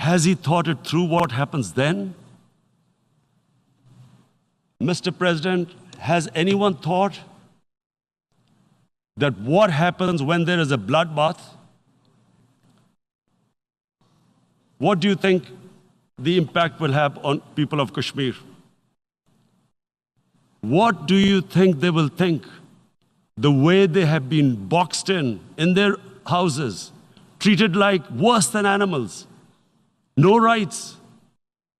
Has he thought it through what happens then? Mr. President, has anyone thought that what happens when there is a bloodbath? What do you think the impact will have on people of Kashmir? What do you think they will think? The way they have been boxed in their houses, treated like worse than animals, no rights.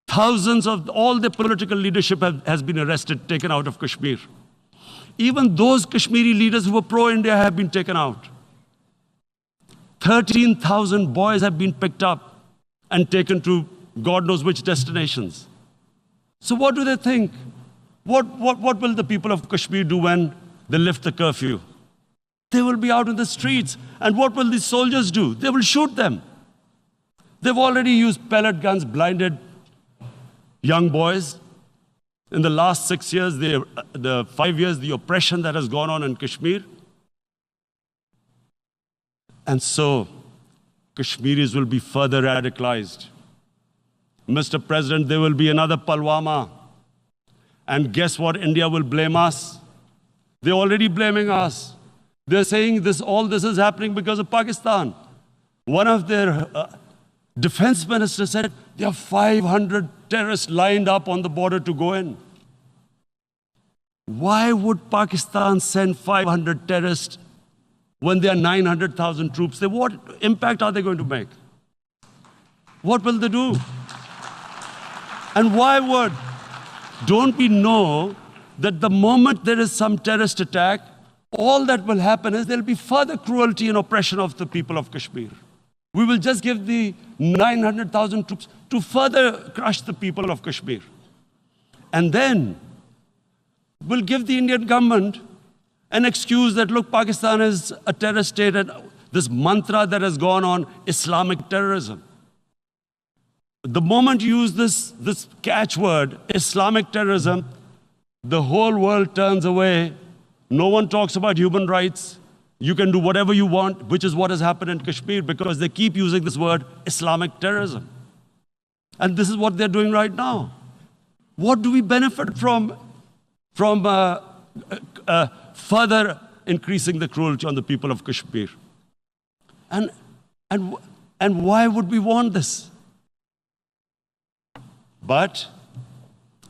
Thousands of all the political leadership has been arrested, taken out of Kashmir. Even those Kashmiri leaders who were pro-India have been taken out. 13,000 boys have been picked up and taken to God knows which destinations. So what do they think? What will the people of Kashmir do when they lift the curfew? They will be out in the streets. And what will these soldiers do? They will shoot them. They've already used pellet guns, blinded young boys. In the last 6 years, the 5 years, the oppression that has gone on in Kashmir. And so, Kashmiris will be further radicalized. Mr. President, there will be another Pulwama. And guess what? India will blame us. They're already blaming us. They're saying all this is happening because of Pakistan. One of their defense ministers said there are 500 terrorists lined up on the border to go in. Why would Pakistan send 500 terrorists when there are 900,000 troops? What impact are they going to make? What will they do? And don't we know that the moment there is some terrorist attack, all that will happen is there will be further cruelty and oppression of the people of Kashmir. We will just give the 900,000 troops to further crush the people of Kashmir. And then we'll give the Indian government an excuse that, look, Pakistan is a terrorist state, and this mantra that has gone on, Islamic terrorism. The moment you use this catchword, Islamic terrorism, the whole world turns away. No one talks about human rights. You can do whatever you want, which is what has happened in Kashmir, because they keep using this word, Islamic terrorism. And this is what they're doing right now. What do we benefit from further increasing the cruelty on the people of Kashmir? And why would we want this? But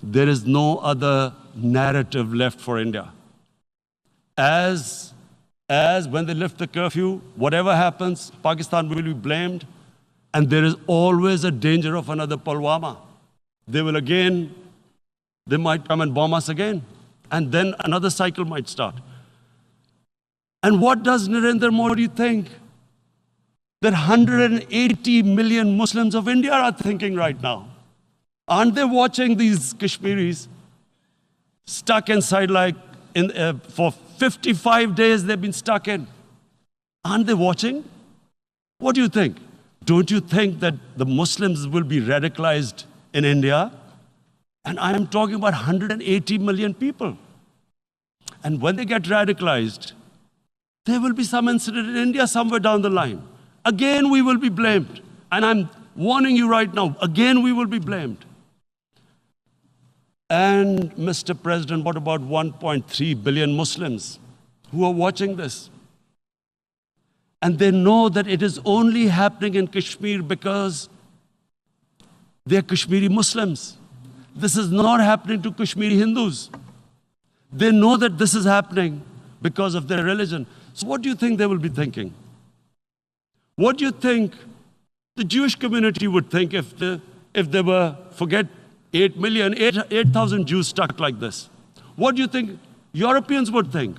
there is no other narrative left for India. As when they lift the curfew, whatever happens, Pakistan will be blamed, and there is always a danger of another Pulwama. They might come and bomb us again, and then another cycle might start. And what does Narendra Modi think? That 180 million Muslims of India are thinking right now. Aren't they watching these Kashmiris stuck inside for 55 days they've been stuck in? Aren't they watching? What do you think? Don't you think that the Muslims will be radicalized in India? And I am talking about 180 million people. And when they get radicalized, there will be some incident in India somewhere down the line. Again, we will be blamed. And I'm warning you right now, again, we will be blamed. And Mr. President, what about 1.3 billion Muslims who are watching this? And they know that it is only happening in Kashmir because they're Kashmiri Muslims. This is not happening to Kashmiri Hindus. They know that this is happening because of their religion. So what do you think they will be thinking? What do you think the Jewish community would think if they were, forget 8,000 Jews stuck like this? What do you think Europeans would think?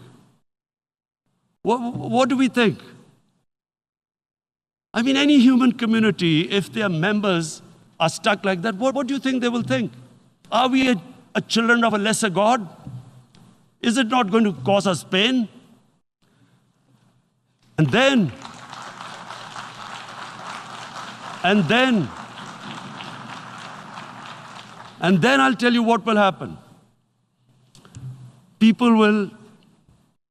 What do we think? I mean, any human community, if their members are stuck like that, what do you think they will think? Are we a children of a lesser God? Is it not going to cause us pain? And then I'll tell you what will happen. People will,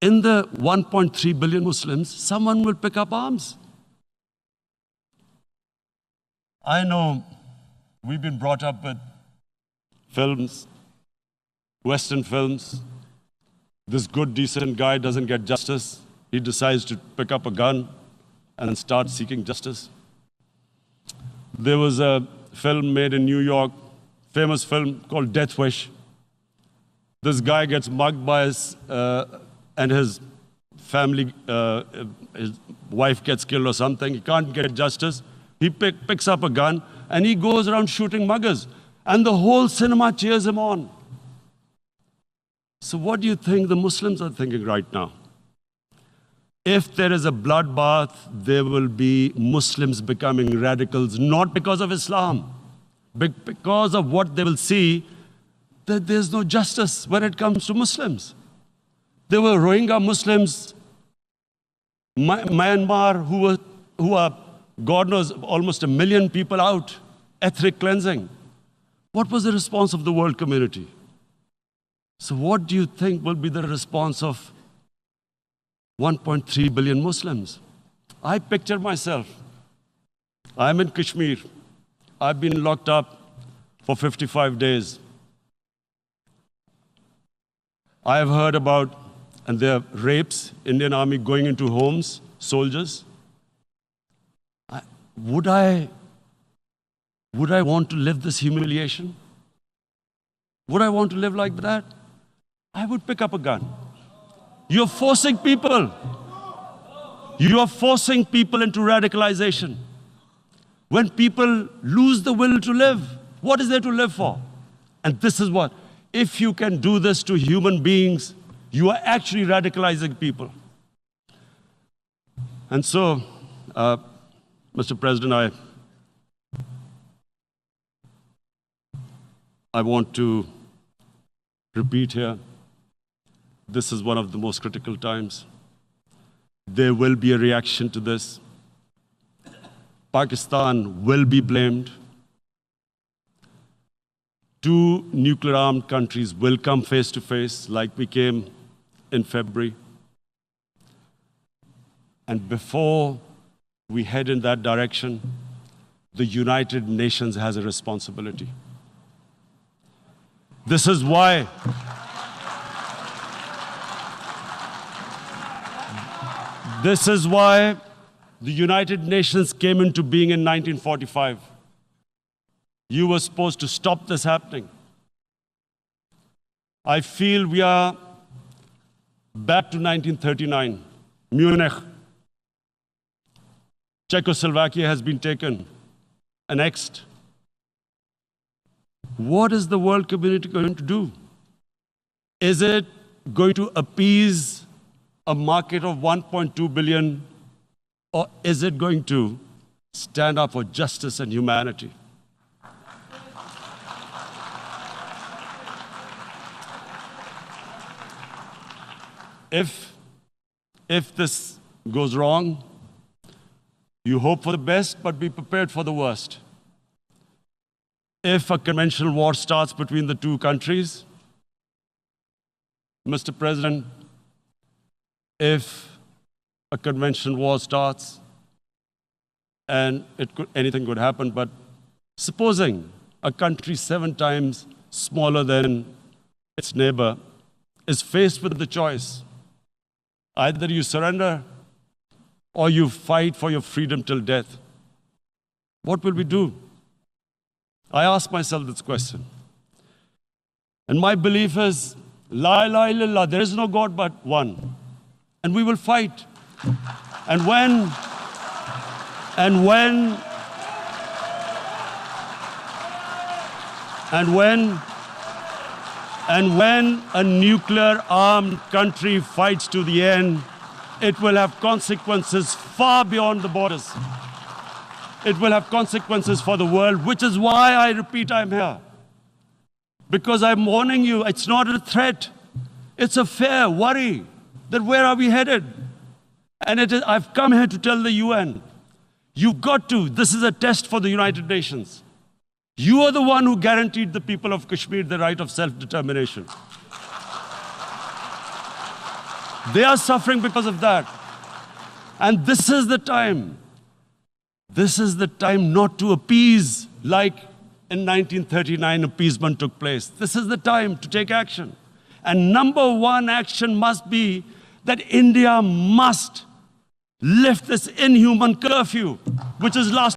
in the 1.3 billion Muslims, someone will pick up arms. I know we've been brought up with films, Western films. This good, decent guy doesn't get justice. He decides to pick up a gun and start seeking justice. There was a film made in New York, famous film called Death Wish. This guy gets mugged by and his family, his wife gets killed or something. He can't get justice. He picks up a gun and he goes around shooting muggers. And the whole cinema cheers him on. So what do you think the Muslims are thinking right now? If there is a bloodbath, there will be Muslims becoming radicals, not because of Islam, but because of what they will see, that there's no justice when it comes to Muslims. There were Rohingya Muslims, Myanmar, who are, God knows, almost 1 million people out, ethnic cleansing. What was the response of the world community? So what do you think will be the response of 1.3 billion Muslims? I picture myself. I'm in Kashmir. I've been locked up for 55 days. I have heard about, and there are rapes, Indian Army going into homes, soldiers. Would I want to live this humiliation? Would I want to live like that? I would pick up a gun. You're forcing people. You are forcing people into radicalization. When people lose the will to live, what is there to live for? And this is what, if you can do this to human beings, you are actually radicalizing people. And so, Mr. President, I want to repeat here, this is one of the most critical times. There will be a reaction to this. Pakistan will be blamed. 2 nuclear-armed countries will come face to face like we came in February. And before we head in that direction, the United Nations has a responsibility. This is why the United Nations came into being in 1945. You were supposed to stop this happening. I feel we are back to 1939, Munich. Czechoslovakia has been taken, annexed. What is the world community going to do? Is it going to appease a market of 1.2 billion, or is it going to stand up for justice and humanity? If this goes wrong, you hope for the best, but be prepared for the worst. If a conventional war starts between the 2 countries, Mr. President, if a conventional war starts, and anything could happen, but supposing a country 7 times smaller than its neighbor is faced with the choice, either you surrender or you fight for your freedom till death, what will we do? I ask myself this question. And my belief is, La ilaha illallah, there is no God but one. And we will fight. And when a nuclear-armed country fights to the end, it will have consequences far beyond the borders. It will have consequences for the world, which is why I repeat I'm here. Because I'm warning you, it's not a threat. It's a fair worry that where are we headed? And I've come here to tell the UN, you've got to, this is a test for the United Nations. You are the one who guaranteed the people of Kashmir the right of self-determination. They are suffering because of that. And this is the time This is the time not to appease like in 1939 appeasement took place. This is the time to take action. And number one action must be that India must lift this inhuman curfew, which is last